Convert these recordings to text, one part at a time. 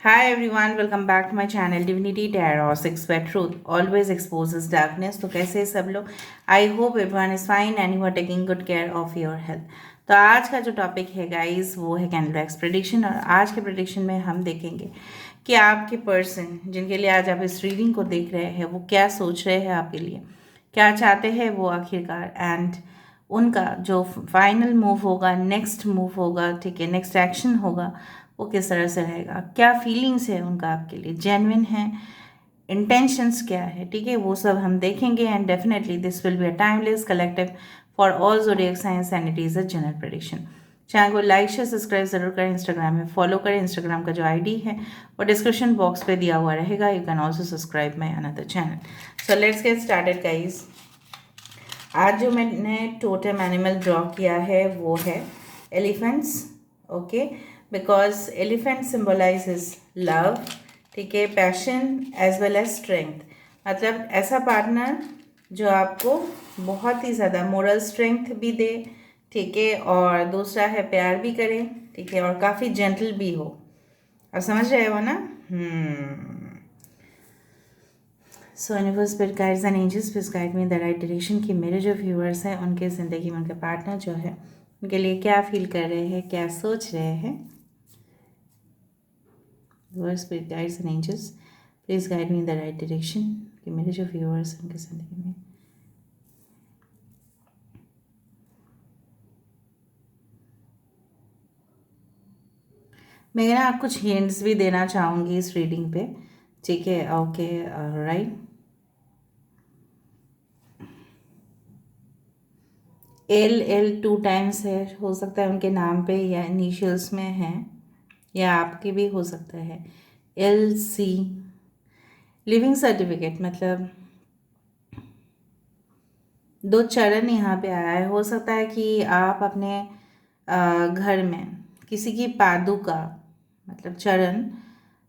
Hi everyone, welcome back to my channel Divinity Tarot 6 where truth always exposes darkness. तो कैसे हैं सब लोग? I hope everyone is fine and you are taking good care of your health. तो आज का जो topic है गाइस वो है कैंडल वैक्स प्रेडिक्शन। और आज के प्रेडिक्शन में हम देखेंगे कि आपके पर्सन जिनके लिए आज आप इस रीडिंग को देख रहे हैं वो क्या सोच रहे हैं आपके लिए, क्या चाहते हैं वो आखिरकार, एंड उनका जो फाइनल मूव होगा, नेक्स्ट मूव होगा, ठीक है, नेक्स्ट एक्शन होगा, वो किस तरह से रहेगा, क्या फीलिंग्स है उनका आपके लिए, जेन्युइन है, इंटेंशंस क्या है, ठीक है, वो सब हम देखेंगे। And definitely this will be a timeless collective for all zodiac science and it is a general prediction. Channel को लाइक शेयर सब्सक्राइब जरूर करें, इंस्टाग्राम में फॉलो करें। इंस्टाग्राम का जो आईडी है वो डिस्क्रिप्शन बॉक्स पे दिया हुआ रहेगा। You can also subscribe my another channel. So let's get started guys. आज जो मैंने टोटम एनिमल ड्रॉ किया है वो है elephants. Okay, because elephant symbolises love, ठीक है, passion as well as strength. मतलब ऐसा पार्टनर जो आपको बहुत ही ज़्यादा मोरल स्ट्रेंथ भी दे, ठीक है, और दूसरा है प्यार भी करे, ठीक है, और काफ़ी जेंटल भी हो। आप समझ रहे हो ना? So universe spirit guides and angels please guide me in the right direction कि मेरे जो व्यूअर्स हैं उनके ज़िंदगी में उनके पार्टनर जो है उनके लिए क्या फील कर रहे हैं, क्या सोच रहे हैं। Viewers spirit guides and angels please guide me in the right direction कि मेरे जो व्यूअर्स हैं उनके ज़िंदगी में मैं ना कुछ हिंट्स भी देना चाहूँगी इस रीडिंग पे, ठीक है? Okay, right. L two times है, हो सकता है उनके नाम पे या इनिशियल्स में है, या आपके भी हो सकता है। LC लिविंग सर्टिफिकेट, मतलब दो चरण यहाँ पे आया है। हो सकता है कि आप अपने घर में किसी की पादुका, मतलब चरण,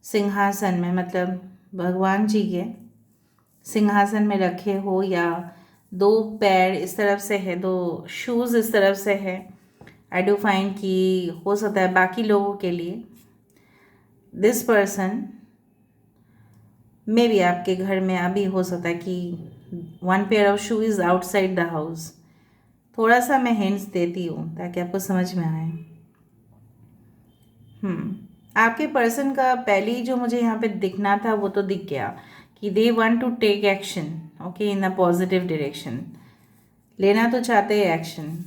सिंहासन में, मतलब भगवान जी के सिंहासन में रखे हो, या दो पैर इस तरफ से है, दो शूज़ इस तरफ से है। आई डू फाइंड कि हो सकता है बाकी लोगों के लिए दिस पर्सन मे बी आपके घर में अभी हो सकता है कि one pair of shoe is outside the house. थोड़ा सा मैं हिंट्स देती हूँ ताकि आपको समझ में आए। आपके पर्सन का पहले ही जो मुझे यहाँ पे दिखना था वो तो दिख गया कि they want to take action, okay, in a positive direction. लेना तो चाहते हैं एक्शन।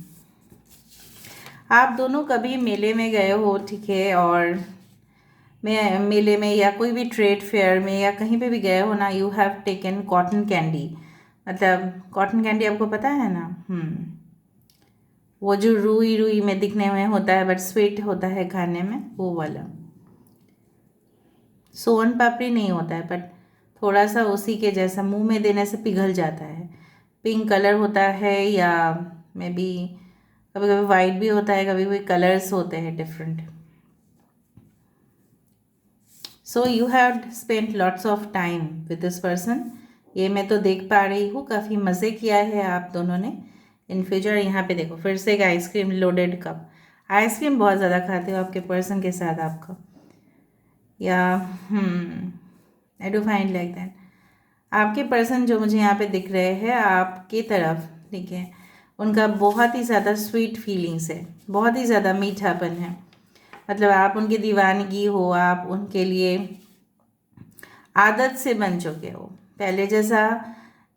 आप दोनों कभी मेले में गए हो, ठीक है, और मैं मेले में या कोई भी ट्रेड फेयर में या कहीं पे भी गए हो ना, you have taken cotton candy. मतलब कॉटन कैंडी आपको पता है ना? वो जो रुई रुई में दिखने में होता है बट स्वीट होता है खाने में, वो वाला। सोन पापड़ी नहीं होता है बट थोड़ा सा उसी के जैसा, मुंह में देने से पिघल जाता है। पिंक कलर होता है, या मे बी कभी कभी वाइट भी होता है, कभी कभी कलर्स होते हैं different. So you have spent lots of time with this person. ये मैं तो देख पा रही हूँ, काफ़ी मज़े किया है आप दोनों ने। इन फ्यूचर यहाँ पे देखो फिर से एक आइसक्रीम लोडेड कप। आइसक्रीम बहुत ज़्यादा खाते हो आपके पर्सन के साथ आपका, या आई डू फाइंड लाइक दैट। आपके पर्सन जो मुझे यहाँ पे दिख रहे हैं आपकी तरफ, ठीक है, उनका बहुत ही ज़्यादा स्वीट फीलिंग्स है, बहुत ही ज़्यादा मीठापन है। मतलब आप उनकी दीवानगी हो, आप उनके लिए आदत से बन चुके हो। पहले जैसा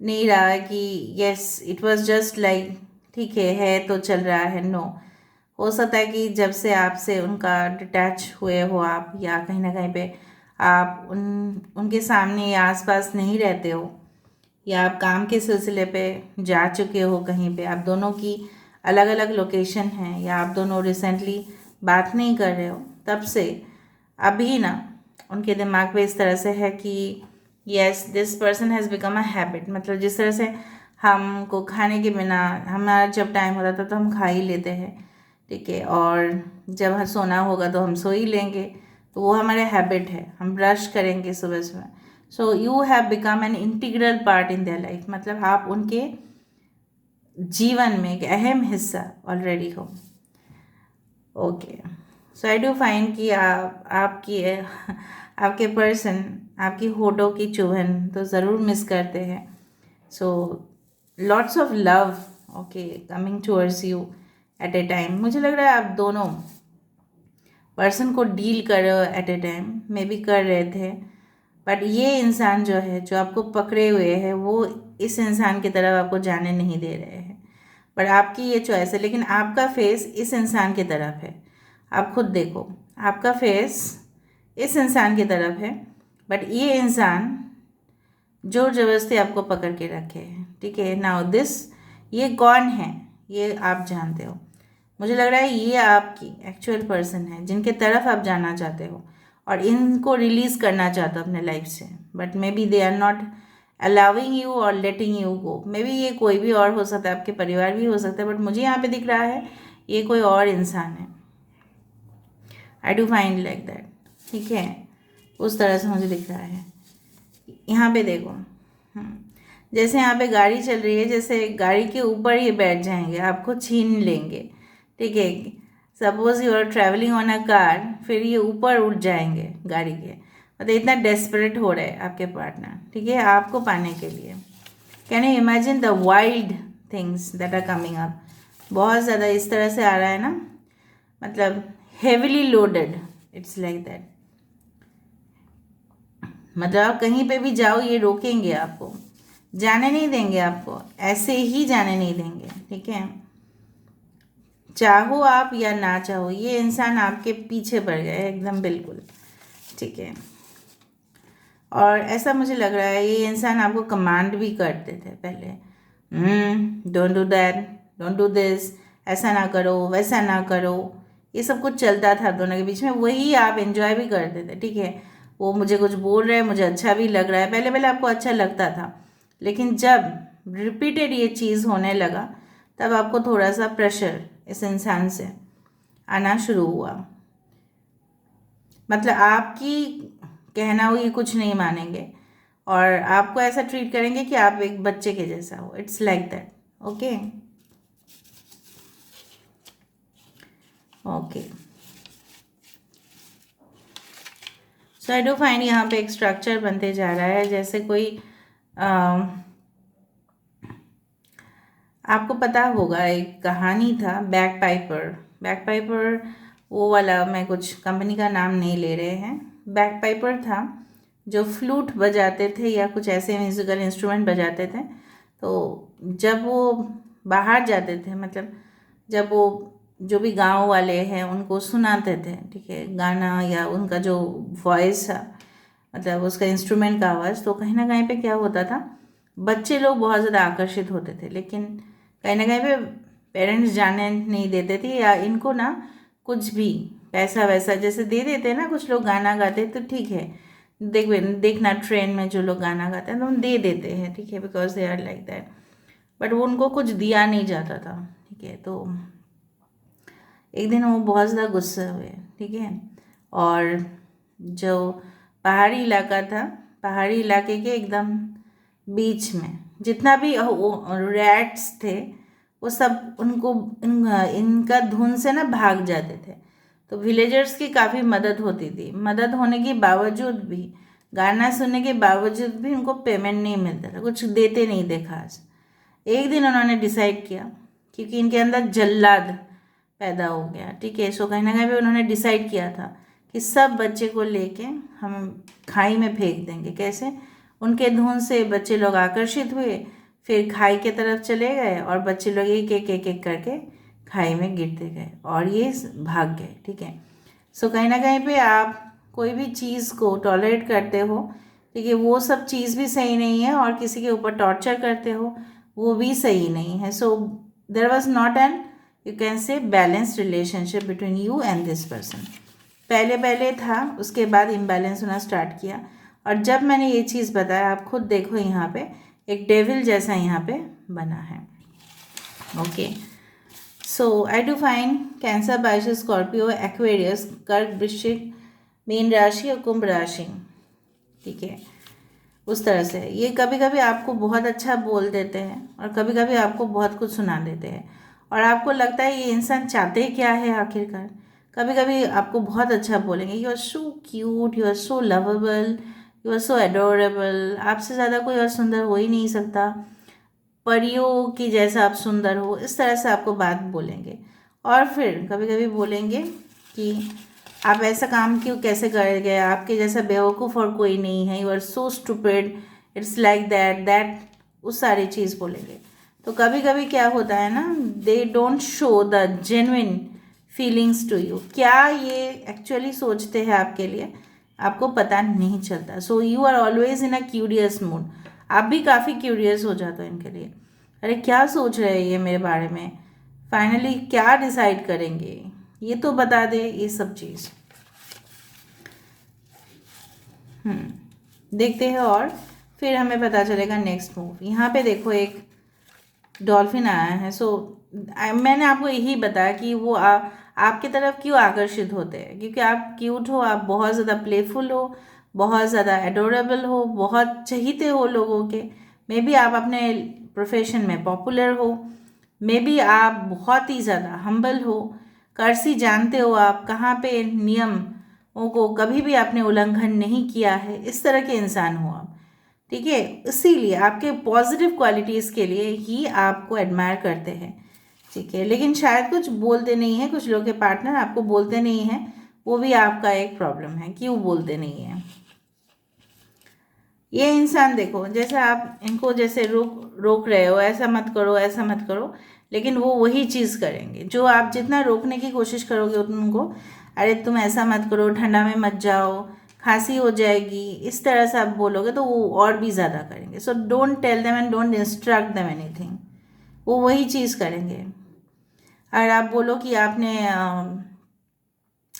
नहीं रहा कि yes it was just like ठीक है तो चल रहा है, नो। हो सकता है कि जब से आपसे उनका डिटैच हुए हो आप, या कहीं ना कहीं पे आप उनके सामने या आसपास नहीं रहते हो, या आप काम के सिलसिले पे जा चुके हो कहीं पे, आप दोनों की अलग अलग लोकेशन है, या आप दोनों रिसेंटली बात नहीं कर रहे हो, तब से अभी ना उनके दिमाग पे इस तरह से है कि yes this person has become a habit. मतलब जिस तरह से हमको खाने के बिना हमारा जब टाइम होता था तो हम खा ही लेते हैं, ठीक है, और जब हम सोना होगा तो हम सो ही लेंगे, तो वो हमारे हैबिट है, हम ब्रश करेंगे सुबह सुबह। So you have become an integral part in their life. मतलब आप उनके जीवन में एक अहम हिस्सा ऑलरेडी हो। Okay, so I do find कि आपके पर्सन आपकी होठों की चुभन तो ज़रूर मिस करते हैं. So lots of love okay coming towards you at a time. मुझे लग रहा है आप दोनों पर्सन को डील कर रहे हो at a time, maybe कर रहे थे. बट ये इंसान जो है जो आपको पकड़े हुए है वो इस इंसान की तरफ आपको जाने नहीं दे रहे हैं. पर आपकी ये चॉइस है, लेकिन आपका फेस इस इंसान की तरफ है. आप खुद देखो, आपका फेस इस इंसान की तरफ है, बट ये इंसान जोर जबरदस्ती आपको पकड़ के रखे है. ठीक है, नाउ दिस ये कौन है ये आप जानते हो. मुझे लग रहा है ये आपकी एक्चुअल पर्सन है जिनके तरफ आप जाना चाहते हो और इनको रिलीज़ करना चाहते हो अपने लाइफ से. But maybe they are not allowing you और letting you go. May be ये कोई भी और हो सकता है, आपके परिवार भी हो सकता है, बट मुझे यहाँ पे दिख रहा है ये कोई और इंसान है. I do find like that. ठीक है, उस तरह से मुझे दिख रहा है. यहाँ पे देखो, जैसे यहाँ पे गाड़ी चल रही है, जैसे गाड़ी के ऊपर ये बैठ जाएंगे, आपको छीन लेंगे. ठीक है, suppose you are travelling on a car, फिर ये ऊपर उठ जाएंगे गाड़ी के. मतलब इतना डेस्परेट हो रहे हैं आपके पार्टनर. ठीक है, आपको पाने के लिए. Can you imagine the wild things that are coming up. बहुत ज़्यादा इस तरह से आ रहा है ना, मतलब heavily loaded. It's like that. मतलब आप कहीं पे भी जाओ ये रोकेंगे आपको, जाने नहीं देंगे, आपको ऐसे ही जाने नहीं देंगे. ठीक है, चाहो आप या ना चाहो ये इंसान आपके पीछे पड़ गया है एकदम बिल्कुल. ठीक है, और ऐसा मुझे लग रहा है ये इंसान आपको कमांड भी करते थे पहले. Don't do that, don't do this, ऐसा ना करो, वैसा ना करो. ये सब कुछ चलता था दोनों के बीच में, वही आप एंजॉय भी करते थे. ठीक है, वो मुझे कुछ बोल रहे हैं, मुझे अच्छा भी लग रहा है. पहले पहले आपको अच्छा लगता था, लेकिन जब रिपीटेड ये चीज़ होने लगा तब आपको थोड़ा सा प्रेशर इस इंसान से आना शुरू हुआ. मतलब आपकी कहना हुई कुछ नहीं मानेंगे और आपको ऐसा ट्रीट करेंगे कि आप एक बच्चे के जैसा हो. It's like that. Okay okay, so I do find यहाँ पे एक स्ट्रक्चर बनते जा रहा है. जैसे कोई आपको पता होगा एक कहानी था बैक पाइपर. बैक पाइपर वो वाला, मैं कुछ कंपनी का नाम नहीं ले रहे हैं. बैक पाइपर था जो फ्लूट बजाते थे या कुछ ऐसे म्यूज़िकल इंस्ट्रूमेंट बजाते थे. तो जब वो बाहर जाते थे, मतलब जब वो जो भी गांव वाले हैं उनको सुनाते थे, ठीक है, गाना या उनका जो वॉइस था, मतलब उसका इंस्ट्रूमेंट का आवाज़, तो कहीं ना कहीं पे क्या होता था, बच्चे लोग बहुत ज़्यादा आकर्षित होते थे. लेकिन कहीं ना कहीं पे पेरेंट्स जाने नहीं देते थे, या इनको ना कुछ भी पैसा वैसा जैसे दे देते हैं ना, कुछ लोग गाना गाते तो ठीक है, देखना ट्रेन में जो लोग गाना गाते हैं तो हम दे देते हैं. ठीक है, because they are like that. But वो उनको कुछ दिया नहीं जाता था. ठीक है, तो एक दिन वो बहुत ज़्यादा गुस्से हुए. ठीक है, और जो पहाड़ी इलाका था, पहाड़ी इलाके के एकदम बीच में जितना भी रैट्स थे वो सब इनका धुन से ना भाग जाते थे. तो विलेजर्स की काफ़ी मदद होती थी. मदद होने के बावजूद भी, गाना सुनने के बावजूद भी उनको पेमेंट नहीं मिलता था, कुछ देते नहीं थे खास. एक दिन उन्होंने डिसाइड किया, क्योंकि इनके अंदर जल्लाद पैदा हो गया. ठीक है, सो कहीं ना कहीं भी उन्होंने डिसाइड किया था कि सब बच्चे को लेके हम खाई में फेंक देंगे. कैसे? उनके धुन से बच्चे लोग आकर्षित हुए, फिर खाई के तरफ चले गए और बच्चे लोग एक एक करके खाई में गिरते गए और ये भाग गए. ठीक है, सो कहीं ना कहीं पे आप कोई भी चीज़ को टॉलरेट करते हो, ठीक है, वो सब चीज़ भी सही नहीं है, और किसी के ऊपर टॉर्चर करते हो वो भी सही नहीं है. So there was not an, you can say, balance relationship between you and this person. पहले पहले था, उसके बाद इम्बैलेंस होना स्टार्ट किया. और जब मैंने ये चीज़ बताया, आप खुद देखो यहाँ पे एक डेविल जैसा यहाँ पे बना है. Okay, so I do find cancer, बाइश, स्कॉर्पियो, एक्वेरियस, कर्क, वृश्चिक, मीन राशि और कुंभ राशि. ठीक है, उस तरह से ये कभी कभी आपको बहुत अच्छा बोल देते हैं और कभी कभी आपको बहुत कुछ सुना देते हैं, और आपको लगता है ये इंसान चाहते क्या है आखिरकार. कभी कभी आपको बहुत अच्छा बोलेंगे, you are so cute, you are so lovable, you are so adorable, आपसे ज़्यादा कोई और सुंदर हो ही नहीं सकता, परियों की जैसा आप सुंदर हो, इस तरह से आपको बात बोलेंगे। और फिर कभी कभी बोलेंगे कि आप ऐसा काम क्यों कैसे कर गए, आपके जैसा बेवकूफ़ और कोई नहीं है, you are so stupid, it's like that that, उस सारी चीज़ बोलेंगे। तो कभी कभी क्या होता है ना, they don't show the genuine feelings to you, क्या ये एक्चुअली सोचते हैं आपके लिए आपको पता नहीं चलता। So you are always in a curious mood, आप भी काफ़ी क्यूरियस हो जाते हो इनके लिए, अरे क्या सोच रहे हैं ये मेरे बारे में, फाइनली क्या डिसाइड करेंगे, ये तो बता दे, ये सब चीज़। देखते हैं और फिर हमें पता चलेगा नेक्स्ट मूव। यहाँ पे देखो एक डॉल्फिन आया है। सो मैंने आपको यही बताया कि वो आपकी तरफ क्यों आकर्षित होते हैं, क्योंकि आप क्यूट हो, आप बहुत ज़्यादा प्लेफुल हो, बहुत ज़्यादा एडोरेबल हो, बहुत चहीते हो लोगों के, मे बी आप अपने प्रोफेशन में पॉपुलर हो, मे बी आप बहुत ही ज़्यादा हम्बल हो, कर्सी जानते हो आप कहाँ पे नियमों को कभी भी आपने उल्लंघन नहीं किया है, इस तरह के इंसान हो आप, ठीक है। इसीलिए आपके पॉजिटिव क्वालिटीज़ के लिए ही आपको एडमायर करते हैं, ठीक है। लेकिन शायद कुछ बोलते नहीं हैं, कुछ लोग के पार्टनर आपको बोलते नहीं हैं, वो भी आपका एक प्रॉब्लम है, क्यों बोलते नहीं हैं। ये इंसान देखो, जैसे आप इनको जैसे रोक रोक रहे हो, ऐसा मत करो ऐसा मत करो, लेकिन वो वही चीज़ करेंगे जो आप जितना रोकने की कोशिश करोगे उनको, अरे तुम ऐसा मत करो, ठंडा में मत जाओ, खांसी हो जाएगी, इस तरह से आप बोलोगे तो वो और भी ज़्यादा करेंगे। So don't tell them and don't instruct them anything, वो वही चीज़ करेंगे। और आप बोलो कि आपने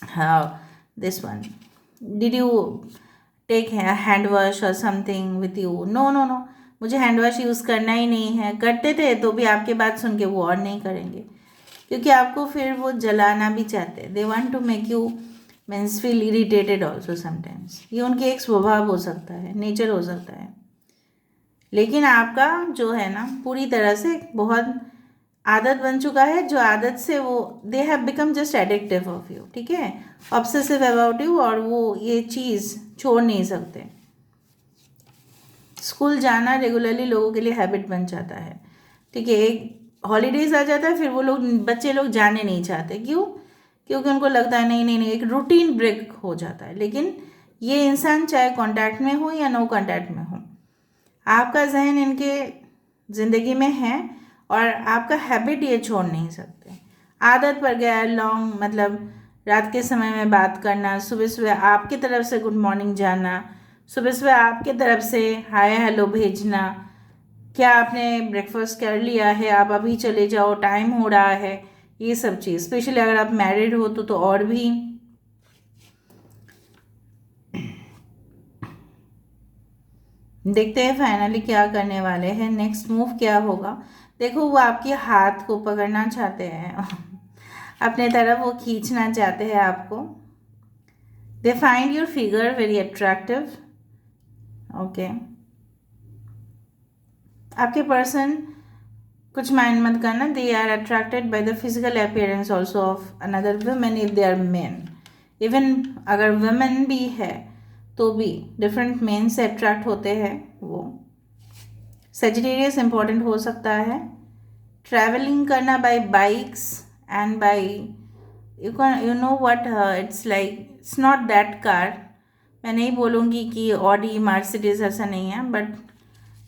हाँ this one, did you take hand wash और something with you, no no no, मुझे हैंड वॉश यूज़ करना ही नहीं है, करते थे तो भी आपकी बात सुन के वो और नहीं करेंगे, क्योंकि आपको फिर वो जलाना भी चाहते हैं, they want to make you means feel irritated also sometimes, ये उनकी एक स्वभाव हो सकता है, नेचर हो सकता है। लेकिन आपका जो है ना पूरी तरह से बहुत आदत बन चुका है, जो आदत से वो they have become just addictive of you, ठीक है, ऑब्सेसिव अबाउट यू, और वो ये चीज़ छोड़ नहीं सकते। स्कूल जाना रेगुलरली लोगों के लिए हैबिट बन जाता है, ठीक है, एक हॉलीडेज आ जाता है फिर वो लोग बच्चे लोग जाने नहीं चाहते, क्यों, क्योंकि उनको लगता है नहीं नहीं नहीं, एक रूटीन ब्रेक हो जाता है। लेकिन ये इंसान चाहे कांटेक्ट में हो या नो कांटेक्ट में हो, आपका जहन इनके ज़िंदगी में है और आपका हैबिट ये छोड़ नहीं सकते, आदत पड़ गया है लॉन्ग, मतलब रात के समय में बात करना, सुबह सुबह आपकी तरफ से गुड मॉर्निंग जाना, सुबह सुबह आपकी तरफ से हाय हेलो भेजना, क्या आपने ब्रेकफास्ट कर लिया है, आप अभी चले जाओ टाइम हो रहा है, ये सब चीज़, स्पेशली अगर आप मैरिड हो तो और भी। देखते हैं फाइनली क्या करने वाले हैं, नेक्स्ट मूव क्या होगा। देखो वो आपके हाथ को पकड़ना चाहते हैं अपने तरफ वो खींचना चाहते हैं आपको, they find your figure very attractive, okay. आपके पर्सन, कुछ माइंड मत करना, they are attracted by the physical appearance also of another women if they are men, even अगर वुमेन भी है तो भी डिफरेंट मेन से अट्रैक्ट होते हैं वो। सेजिटेरियस इंपॉर्टेंट हो सकता है, ट्रैवलिंग करना by bikes and by you know what, it's like it's not that car, मैं नहीं बोलूँगी कि ऑडी मर्सिडीज ऐसा नहीं है, but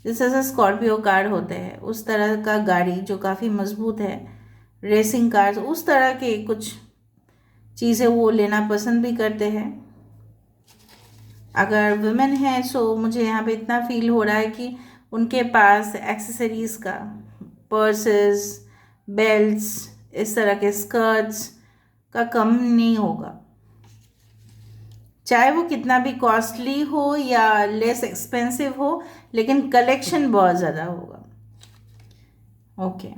this is a Scorpio car होते हैं, उस तरह का गाड़ी जो काफ़ी मजबूत है, रेसिंग कार्स, उस तरह के कुछ चीज़ें वो लेना पसंद भी करते हैं। अगर वुमेन है सो मुझे यहाँ पे इतना फील हो रहा है कि उनके पास एक्सेसरीज़ का, पर्सेस, बेल्ट्स, इस तरह के स्कर्ट्स का कम नहीं होगा, चाहे वो कितना भी कॉस्टली हो या लेस एक्सपेंसिव हो, लेकिन कलेक्शन बहुत ज़्यादा होगा, ओके।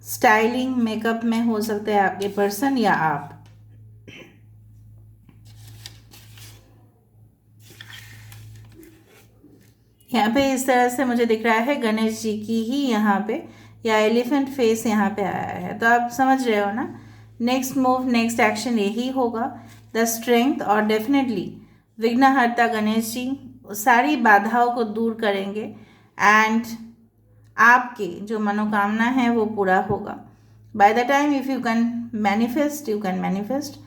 स्टाइलिंग मेकअप में हो सकता है आपके पर्सन या आप। यहाँ पे इस तरह से मुझे दिख रहा है गणेश जी की ही यहाँ पे, या एलिफेंट फेस यहाँ पे आया है, तो आप समझ रहे हो ना, नेक्स्ट मूव, नेक्स्ट एक्शन यही होगा, द स्ट्रेंथ, और डेफिनेटली विघ्नहर्ता गणेश जी सारी बाधाओं को दूर करेंगे एंड आपके जो मनोकामना है वो पूरा होगा। By the time if you can manifest, you can manifest,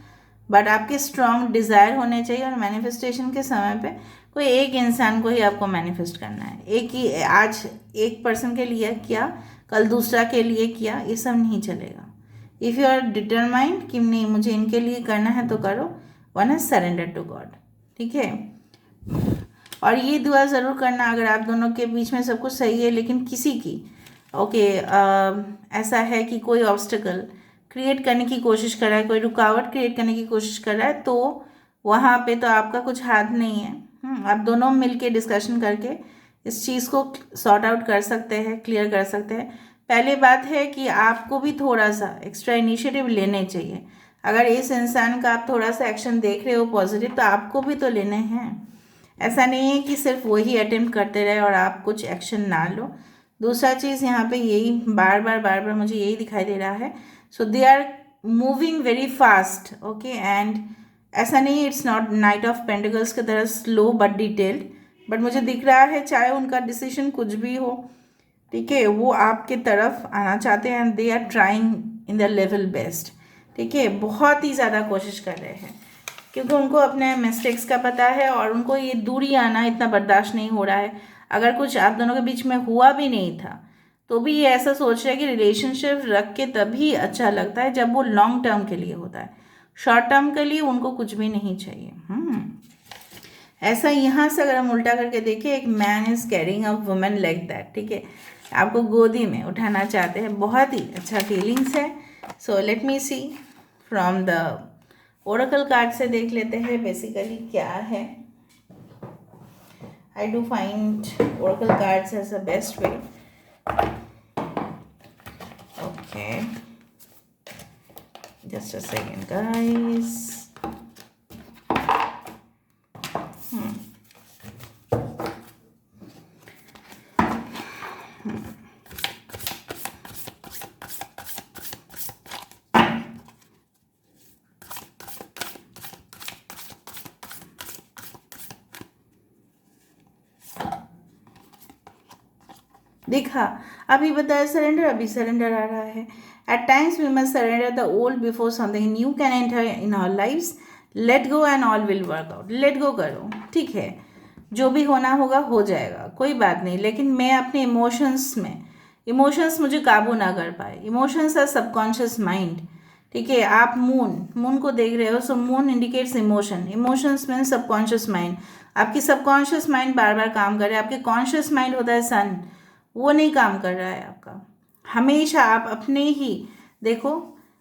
but आपके स्ट्रॉन्ग डिज़ायर होने चाहिए। और मैनिफेस्टेशन के समय पे कोई एक इंसान को ही आपको मैनिफेस्ट करना है, एक ही, आज एक पर्सन के लिए किया, कल दूसरा के लिए किया, ये सब नहीं चलेगा। इफ़ यू आर डिटरमाइंड कि नहीं मुझे इनके लिए करना है तो करो, वरना सरेंडर टू गॉड, ठीक है। और ये दुआ ज़रूर करना, अगर आप दोनों के बीच में सब कुछ सही है लेकिन किसी की ऐसा है कि कोई ऑब्स्टिकल क्रिएट करने की कोशिश कर रहा है, कोई रुकावट क्रिएट करने की कोशिश कर रहा है, तो वहाँ पे तो आपका कुछ हाथ नहीं है। आप दोनों मिलके डिस्कशन करके इस चीज़ को सॉर्ट आउट कर सकते हैं, क्लियर कर सकते हैं। पहले बात है कि आपको भी थोड़ा सा एक्स्ट्रा इनिशिएटिव लेने चाहिए। अगर इस इंसान का आप थोड़ा सा एक्शन देख रहे हो पॉजिटिव, तो आपको भी तो लेने हैं। ऐसा नहीं है कि सिर्फ वही अटेम्प्ट करते रहे और आप कुछ एक्शन ना लो। दूसरा चीज़ यहाँ पे यही बार बार मुझे यही दिखाई दे रहा है, so they are moving very fast, okay. And ऐसा नहीं, it's not knight of pentacles की तरह स्लो बट डिटेल्ड, बट मुझे दिख रहा है चाहे उनका डिसीजन कुछ भी हो, ठीक है, वो आपके तरफ आना चाहते हैं and they are trying in the level best, ठीक है। बहुत ही ज़्यादा कोशिश कर रहे हैं क्योंकि उनको अपने मिस्टेक्स का पता है और उनको ये दूरी आना इतना बर्दाश्त नहीं हो रहा है। अगर कुछ आप दोनों के बीच में हुआ भी नहीं था तो भी ये ऐसा सोच रहे हैं कि रिलेशनशिप रख के तभी अच्छा लगता है जब वो लॉन्ग टर्म के लिए होता है, शॉर्ट टर्म के लिए उनको कुछ भी नहीं चाहिए। ऐसा यहाँ से अगर हम उल्टा करके देखें, एक man is carrying a women like that, ठीक है, आपको गोदी में उठाना चाहते हैं, बहुत ही अच्छा फीलिंग्स है। So let me see from the oracle card से देख लेते हैं बेसिकली क्या है। I do find oracle cards as the best way, okay, just a second guys. देखा, अभी बताया सरेंडर, अभी सरेंडर आ रहा है। At times we must surrender the old before something new can enter in our lives. Let go and all will work out. Let go करो, ठीक है, जो भी होना होगा हो जाएगा, कोई बात नहीं। लेकिन मैं अपने इमोशंस मुझे काबू ना कर पाए। इमोशंस आर सबकॉन्शियस माइंड, ठीक है। आप मून को देख रहे हो, so moon indicates emotion, emotions mean subconscious mind. आपकी सबकॉन्शियस माइंड बार बार काम कर रहा है, आपके कॉन्शियस माइंड होता है सन, वो नहीं काम कर रहा है आपका। हमेशा आप अपने ही देखो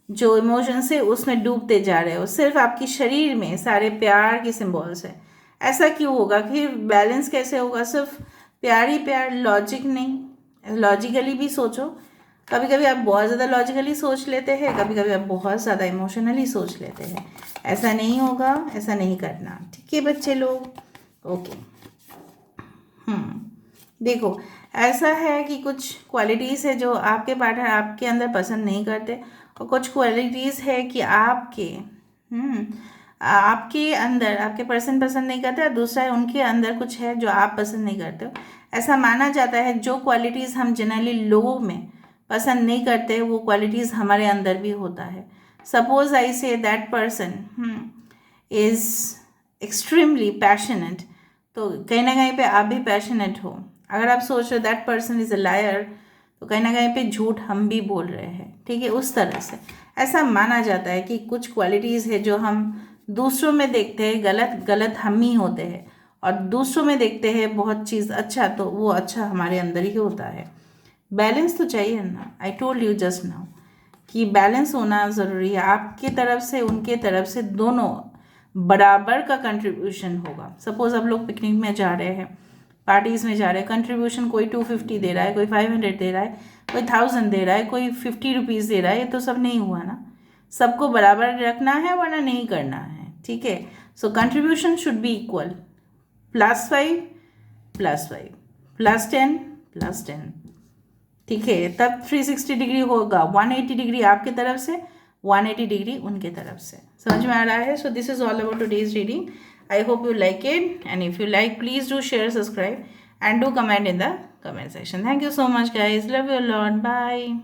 जो इमोशंस है उसमें डूबते जा रहे हो, सिर्फ आपकी शरीर में सारे प्यार के सिंबल्स है। ऐसा क्यों होगा, फिर बैलेंस कैसे होगा? सिर्फ प्यार ही प्यार, लॉजिक नहीं, लॉजिकली भी सोचो। कभी कभी आप बहुत ज़्यादा लॉजिकली सोच लेते हैं, कभी कभी आप बहुत ज़्यादा इमोशनली सोच लेते हैं। ऐसा नहीं होगा, ऐसा नहीं करना, ठीक है बच्चे लोग, ओके। देखो, ऐसा है कि कुछ क्वालिटीज़ है जो आपके पार्टनर आपके अंदर पसंद नहीं करते, और कुछ क्वालिटीज़ है कि आपके अंदर आपके पर्सन पसंद नहीं करते, और दूसरा है उनके अंदर कुछ है जो आप पसंद नहीं करते हो। ऐसा माना जाता है जो क्वालिटीज़ हम जनरली लोगों में पसंद नहीं करते वो क्वालिटीज़ हमारे अंदर भी होता है। Suppose I say that person is extremely passionate, तो कहीं ना कहीं पे आप भी पैशनेट हो। अगर आप सोच रहे हो that person is a liar, तो कहीं ना कहीं पे झूठ हम भी बोल रहे हैं, ठीक है। उस तरह से ऐसा माना जाता है कि कुछ क्वालिटीज़ है जो हम दूसरों में देखते हैं गलत हम ही होते हैं, और दूसरों में देखते हैं बहुत चीज़ अच्छा, तो वो अच्छा हमारे अंदर ही होता है। बैलेंस तो चाहिए ना, I told you just now कि बैलेंस होना ज़रूरी है। आपकी तरफ से उनके तरफ से दोनों बराबर का कंट्रीब्यूशन होगा। सपोज़ आप लोग पिकनिक में जा रहे हैं, पार्टीज़ में जा रहे हैं, कंट्रीब्यूशन कोई 250 दे रहा है, कोई 500 दे रहा है, कोई 1000 दे रहा है, कोई 50 रुपीज़ दे रहा है, ये तो सब नहीं हुआ ना। सबको बराबर रखना है वरना नहीं करना है, ठीक है। सो कंट्रीब्यूशन शुड बी इक्वल, +5 +5 +10 +10, ठीक है। तब 360 डिग्री होगा, 180 डिग्री आपके तरफ से, 180 डिग्री उनके तरफ से। समझ में आ रहा है? So this is all about today's reading. I hope you like it, and if you like, please do share, subscribe, and do comment in the comment section. Thank you so much, guys. Love you a lot. Bye.